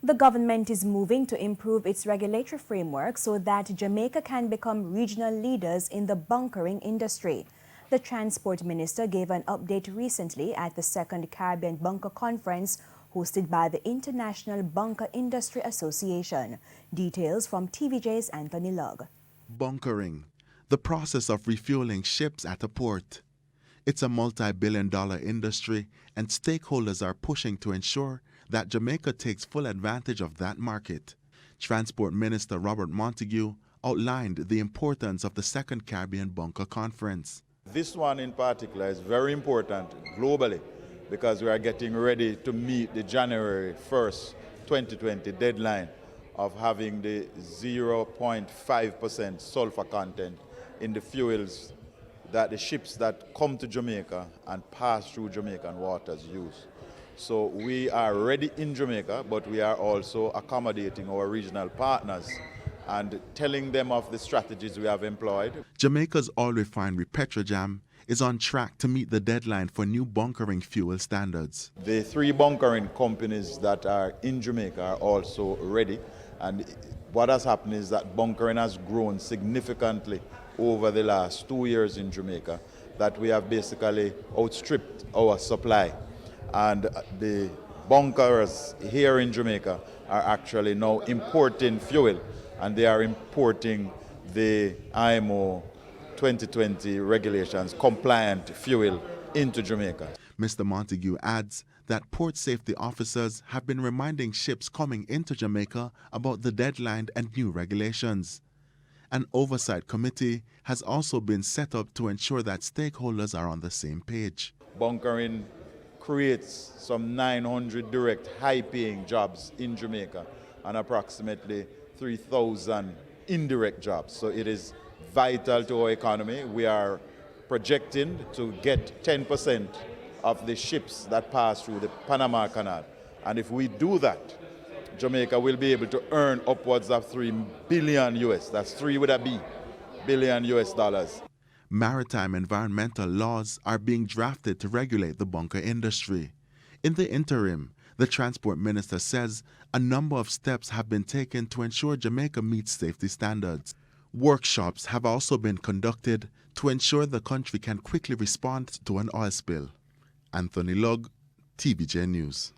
The government is moving to improve its regulatory framework so that Jamaica can become regional leaders in the bunkering industry. The Transport Minister gave an update recently at the Second Caribbean Bunker Conference hosted by the International Bunker Industry Association. Details from TVJ's Anthony Lugg. Bunkering, the process of refueling ships at a port. It's a multi-billion-dollar industry, and stakeholders are pushing to ensure that Jamaica takes full advantage of that market. Transport Minister Robert Montague outlined the importance of the Second Caribbean Bunker Conference. This one in particular is very important globally because we are getting ready to meet the January 1st, 2020 deadline of having the 0.5% sulfur content in the fuels that the ships that come to Jamaica and pass through Jamaican waters use. So we are ready in Jamaica, but we are also accommodating our regional partners and telling them of the strategies we have employed. Jamaica's oil refinery Petrojam is on track to meet the deadline for new bunkering fuel standards. The 3 bunkering companies that are in Jamaica are also ready, and what has happened is that bunkering has grown significantly over the last 2 years in Jamaica, that we have basically outstripped our supply. And the bunkers here in Jamaica are actually now importing fuel, and they are importing the IMO 2020 regulations compliant fuel into Jamaica. Mr. Montague adds that port safety officers have been reminding ships coming into Jamaica about the deadline and new regulations. An oversight committee has also been set up to ensure that stakeholders are on the same page. Bunkering creates some 900 direct high-paying jobs in Jamaica and approximately 3,000 indirect jobs. So it is vital to our economy. We are projecting to get 10% of the ships that pass through the Panama Canal. And if we do that, Jamaica will be able to earn upwards of $3 billion US. That's 3 with a B, billion US dollars. Maritime environmental laws are being drafted to regulate the bunker industry. In the interim, the Transport Minister says a number of steps have been taken to ensure Jamaica meets safety standards. Workshops have also been conducted to ensure the country can quickly respond to an oil spill. Anthony Lugg, TVJ News.